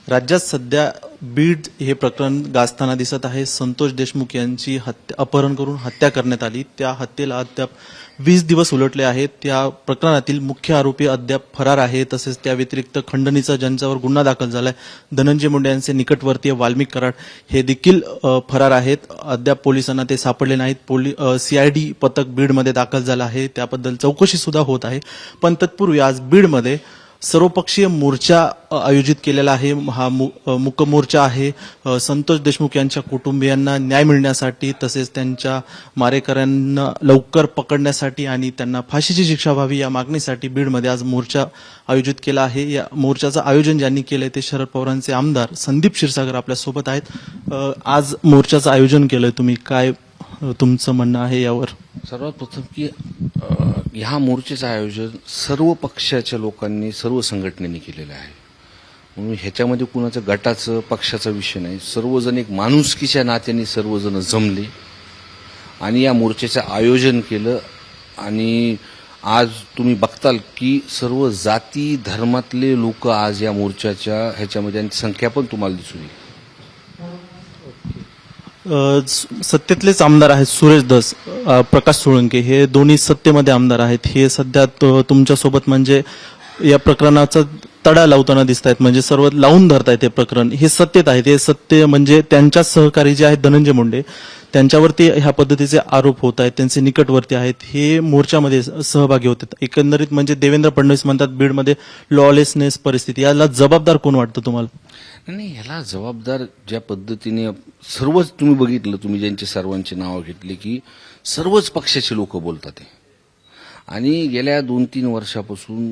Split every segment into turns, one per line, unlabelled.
राज्यात सध्या बीड हे प्रकरण गाजताना दिसत आहे. संतोष देशमुख यांची अपहरण करून हत्या करण्यात आली. त्या हत्येला अद्याप 20 दिवस उलटले आहेत. त्या प्रकरणातील मुख्य आरोपी अद्याप फरार आहे. तसेच त्या व्यतिरिक्त खंडणीचा ज्यांच्यावर गुन्हा दाखल झालाय धनंजय मुंडे यांचे निकटवर्तीय वाल्मिक कराड हे देखील फरार आहेत. अद्याप पोलिसांना ते सापडले नाहीत. सीआयडी पथक बीडमध्ये दाखल झालं आहे. त्याबद्दल चौकशी सुद्धा होत आहे. पण तत्पूर्वी आज बीडमध्ये सर्वपक्षीय मोर्चा आयोजित केलेला आहे. हा मूक मोर्चा आहे. संतोष देशमुख यांच्या कुटुंबियांना न्याय मिळण्यासाठी तसेच त्यांच्या मारेकऱ्यांना लवकर पकडण्यासाठी आणि त्यांना फाशीची शिक्षा व्हावी या मागणीसाठी बीडमध्ये आज मोर्चा आयोजित केला आहे. या मोर्चाचं आयोजन ज्यांनी केलंय ते शरद पवारांचे आमदार संदीप क्षीरसागर आपल्या सोबत आहेत. आज मोर्चाचं आयोजन केलंय तुम्ही, काय तुमचं म्हणणं आहे यावर?
सर्वात प्रथम की ह्या मोर्चाचं आयोजन सर्व पक्षाच्या लोकांनी, सर्व संघटनेने केलेलं आहे. म्हणून ह्याच्यामध्ये कुणाचं गटाचं पक्षाचा विषय नाही. सर्वजण एक माणुसकीच्या नात्याने सर्वजण जमले आणि या मोर्चाचं आयोजन केलं. आणि आज तुम्ही बघताल की सर्व जाती धर्मातले लोक आज या मोर्चाच्या ह्याच्यामध्ये, आणि संख्या पण तुम्हाला दिसून येईल.
सत्तेतलेच आमदार आहेत सुरेश धस, प्रकाश सोळंके हे दोन्ही सत्तेमध्ये आमदार आहेत. हे सध्या तुमच्यासोबत म्हणजे या प्रकरणाचा तडा लावताना दिसत आहेत, म्हणजे सर्व लावून धरतायत हे प्रकरण. हे सत्तेत आहेत. हे सत्य म्हणजे त्यांच्या सहकारी जे आहेत धनंजय मुंडे त्यांच्यावरती ह्या पद्धतीचे आरोप होत आहेत. त्यांचे निकटवर्ती आहेत. हे मोर्चामध्ये सहभागी होतात. एकंदरीत म्हणजे देवेंद्र फडणवीस म्हणतात बीडमध्ये लॉलेसनेस परिस्थिती. याला जबाबदार कोण वाटतं तुम्हाला?
नाही, ह्याला जबाबदार ज्या पद्धतीने सर्वच तुम्ही बघितलं, तुम्ही ज्यांची सर्वांची नावं घेतली की सर्वच पक्षाचे लोक बोलतात. आणि गेल्या 2-3 वर्षापासून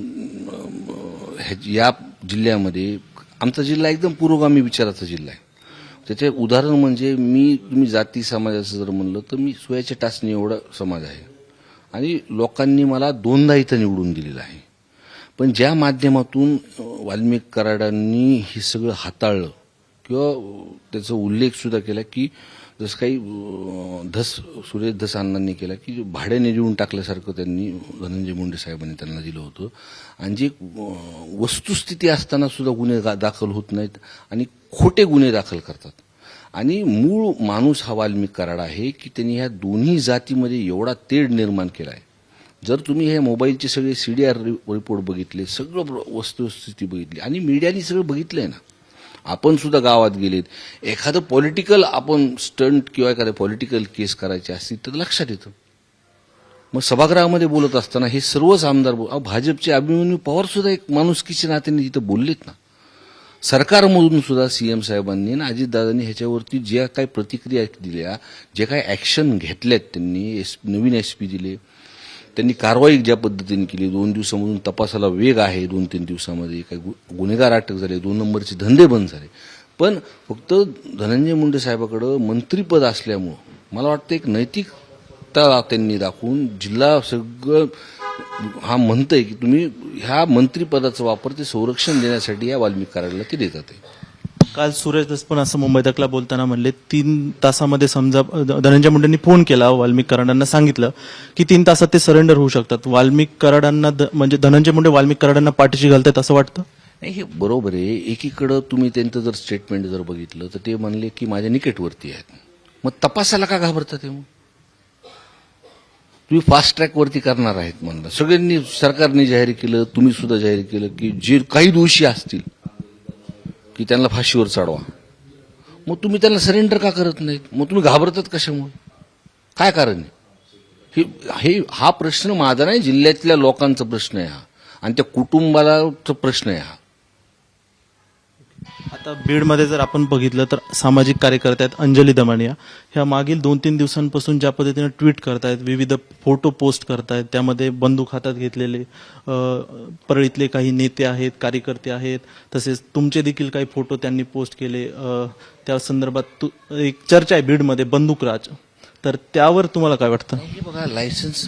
या जिल्ह्यामध्ये आमचा जिल्हा एकदम पुरोगामी विचाराचा जिल्हा आहे. त्याचे उदाहरण म्हणजे तुम्ही जाती समाजाचं जर म्हणलं तर मी सोयाच्या टाचणी एवढा समाज आहे आणि लोकांनी मला 2दा इथं निवडून दिलेलं आहे. पण ज्या माध्यमातून वाल्मिक कराडांनी हे सगळं हाताळलं किंवा त्याचा उल्लेख सुद्धा केला की जसं काही सुरेश धस अण्णांनी केला की भाड्याने देऊन टाकल्यासारखं त्यांनी धनंजय मुंडे साहेबांनी त्यांना दिलं होतं. आणि जी वस्तुस्थिती असताना सुद्धा गुन्हे दाखल होत नाहीत आणि खोटे गुन्हे दाखल करतात. आणि मूळ माणूस हा वाल्मिक कराड आहे की त्यांनी ह्या दोन्ही जातीमध्ये एवढा तेढ निर्माण केला आहे. जर तुम्ही हे मोबाईलचे सगळे CDR रिपोर्ट बघितले, सगळं वस्तुस्थिती बघितली आणि मीडियाने सगळं बघितलंय ना. आपण सुद्धा गावात गेलेत, एखादं पॉलिटिकल आपण स्टंट किंवा एखादं पॉलिटिकल केस करायची असतील तर लक्षात येतं. मग सभागृहामध्ये बोलत असताना हे सर्वच आमदार भाजपचे अभिमन्यू पवार सुद्धा एक माणुसकीच्या नात्याने तिथं बोललेत ना. सरकारमधून सुद्धा सीएम साहेबांनी आणि अजितदादांनी ह्याच्यावरती ज्या काही प्रतिक्रिया दिल्या, जे काही ॲक्शन घेतल्यात, त्यांनी नवीन SP दिले, त्यांनी कारवाई ज्या पद्धतीने केली, 2 दिवसामधून तपासाला वेग आहे. 2-3 दिवसामध्ये काही गुन्हेगार अटक झाले, 2 नंबरचे धंदे बंद झाले. पण फक्त धनंजय मुंडे साहेबाकडं मंत्रीपद असल्यामुळं मला वाटतं एक नैतिकता त्यांनी दाखवून जिल्हा सगळं हा म्हणतंय की तुम्ही ह्या मंत्रिपदाचा वापर ते संरक्षण देण्यासाठी या वाल्मिक कराडला ते देतात.
काल सुरेश धस पण असं मुंबई तकला बोलताना म्हणले 3 तासामध्ये समजा धनंजय मुंडेंनी फोन केला वाल्मिक कराडांना, सांगितलं की 3 तासात ते सरेंडर होऊ शकतात. वाल्मिक कराडांना म्हणजे धनंजय मुंडे वाल्मिक कराडांना पाठीशी घालतात असं वाटतं?
नाही, हे बरोबर आहे. एकीकडं तुम्ही त्यांचं जर स्टेटमेंट जर बघितलं तर ते म्हणले की माझ्या निकटवर्ती आहेत. मग तपासाला का घाबरतात ते? मग तुम्ही फास्ट ट्रॅकवरती करणार आहेत म्हणलं. सगळ्यांनी, सरकारने जाहीर केलं, तुम्ही सुद्धा जाहीर केलं की जे काही दोषी असतील की त्यांना फाशीवर चढवा. मग तुम्ही त्यांना सरेंडर का करत नाहीत? मग तुम्ही घाबरतात कशामुळे? काय कारण आहे? हा प्रश्न माझा नाही, जिल्ह्यातल्या लोकांचा प्रश्न आहे हा, आणि त्या कुटुंबाला प्रश्न आहे हा.
आता बीडमध्ये जर आपण बघितलं तर सामाजिक कार्यकर्ते आहेत अंजली दमानिया, ह्या मागील 2-3 दिवसांपासून ज्या पद्धतीने ट्विट करतायत, विविध फोटो पोस्ट करतायत, त्यामध्ये बंदूक हातात घेतलेले परळीतले काही नेते आहेत, कार्यकर्ते आहेत, तसेच तुमचे देखील काही फोटो त्यांनी पोस्ट केले. त्या संदर्भात एक चर्चा आहे बीडमध्ये बंदूकराज, तर त्यावर तुम्हाला काय वाटतं?
हे बघा, लायसन्स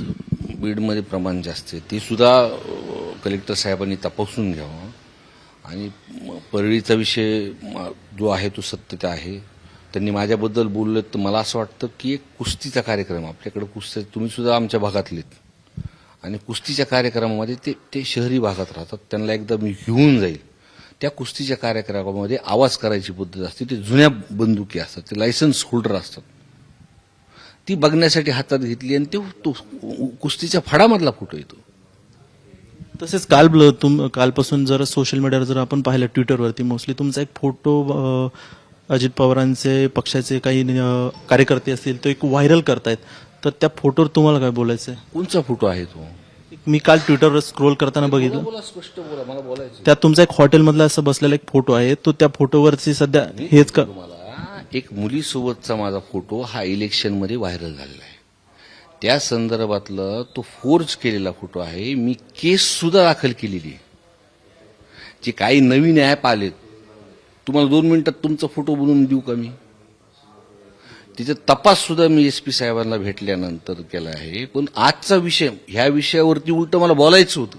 बीडमध्ये प्रमाण जास्त आहे, ते सुद्धा कलेक्टर साहेबांनी तपासून घ्यावं. आणि परळीचा विषय जो आहे तो सत्य आहे. त्यांनी माझ्याबद्दल बोललं तर मला असं वाटतं की एक कुस्तीचा कार्यक्रम आपल्याकडे, कुस्ती तुम्ही सुद्धा आमच्या भागातलेत, आणि कुस्तीच्या कार्यक्रमामध्ये ते शहरी भागात राहतात, त्यांना एकदा मी घेऊन जाईल त्या कुस्तीच्या कार्यक्रमामध्ये आवाज करायची पद्धत असते. ते जुन्या बंदुकी असतात, ते लायसन्स होल्डर असतात. ती बघण्यासाठी हातात घेतली आणि तो कुस्तीच्या फडामधला फोटो येतो.
तसेच कालपासून जर सोशल मीडियावर जर आपण पाहिलं ट्विटरवरती मोस्टली तुमचा एक फोटो अजित पवारांचे पक्षाचे काही कार्यकर्ते असतील तो एक व्हायरल करतायत, तर त्या फोटोवर तुम्हाला काय बोलायचं आहे?
कोणचा फोटो आहे तो?
मी काल ट्विटरवर स्क्रोल करताना बघितलं,
बोला, स्पष्ट बोला, मला बोलायचं.
त्यात तुमचा एक हॉटेलमधला असं बसलेला एक फोटो आहे, तो त्या फोटोवरची सध्या हेच का
तुम्हाला एक मुलीसोबतचा माझा फोटो हा इलेक्शनमध्ये व्हायरल झालेला आहे. त्या संदर्भातलं तो फोर्ज केलेला फोटो आहे. मी केस सुद्धा दाखल केलेली आहे. जे काही नवीन ॲप आलेत, तुम्हाला 2 मिनिटात तुमचा फोटो बनवून देऊ का मी? तिचा तपास सुद्धा मी एसपी साहेबांना भेटल्यानंतर केला आहे. पण आजचा विषय, ह्या विषयावरती उलट मला बोलायचं होतं.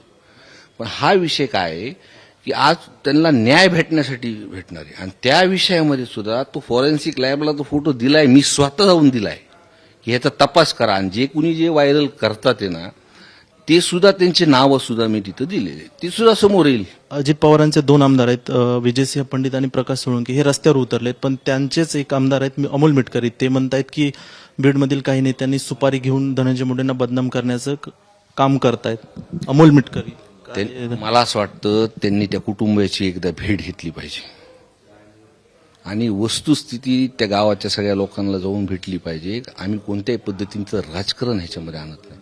पण हा विषय काय आहे की आज त्यांना न्याय भेटण्यासाठी भेटणार आहे. आणि त्या विषयामध्ये सुद्धा तो फॉरेन्सिक लॅबला तो फोटो दिलाय, मी स्वतः जाऊन दिलाय की ह्याचा तपास करा. आणि जे कुणी जे व्हायरल करतात आहे ना, ते सुद्धा त्यांचे नावं सुद्धा मी तिथं दिलेले, ते सुद्धा समोर येईल.
अजित पवारांचे 2 आमदार आहेत, विजयसिंह पंडित आणि प्रकाश सोळंकी, हे रस्त्यावर उतरलेत. पण त्यांचेच एक आमदार आहेत अमोल मिटकरी, ते म्हणतायत की बीडमधील काही नेत्यांनी सुपारी घेऊन धनंजय मुंडेंना बदनाम करण्याचं काम करतायत. अमोल मिटकरी,
मला असं वाटतं त्यांनी त्या कुटुंबाची एकदा भेट घेतली पाहिजे आणि वस्तुस्थिती त्या गावाच्या सगळ्या लोकांना जाऊन भेटली पाहिजे. आम्ही कोणत्याही पद्धतीचं राजकारण ह्याच्यामध्ये आणत नाही.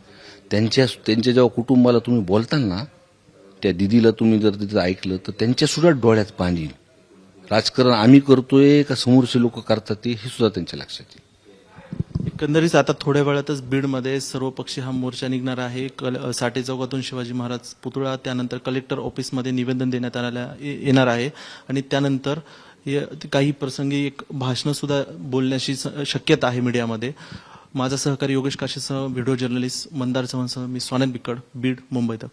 त्यांच्या जेव्हा कुटुंबाला तुम्ही बोलताल ना, त्या दिदीला तुम्ही जर तिथं ऐकलं तर त्यांच्या सुद्धा डोळ्यात पाणी येईल. राजकारण आम्ही करतोय का समोरचे लोक करतात ते हे सुद्धा त्यांच्या लक्षात येईल.
एकंदरीत आता थोड्या वेळातच बीडमध्ये सर्वपक्षीय हा मोर्चा निघणार आहे. साठे चौकातून शिवाजी महाराज पुतळा, त्यानंतर कलेक्टर ऑफिसमध्ये निवेदन देण्यात येणार आहे आणि त्यानंतर काही प्रसंगी एक भाषणं सुद्धा बोलण्याची शक्यता आहे मीडियामध्ये. माझा सहकारी योगेश काशीसह व्हिडिओ जर्नलिस्ट मंदार चव्हाणसह मी स्वानंद बिक्कड, बीड, मुंबई तक.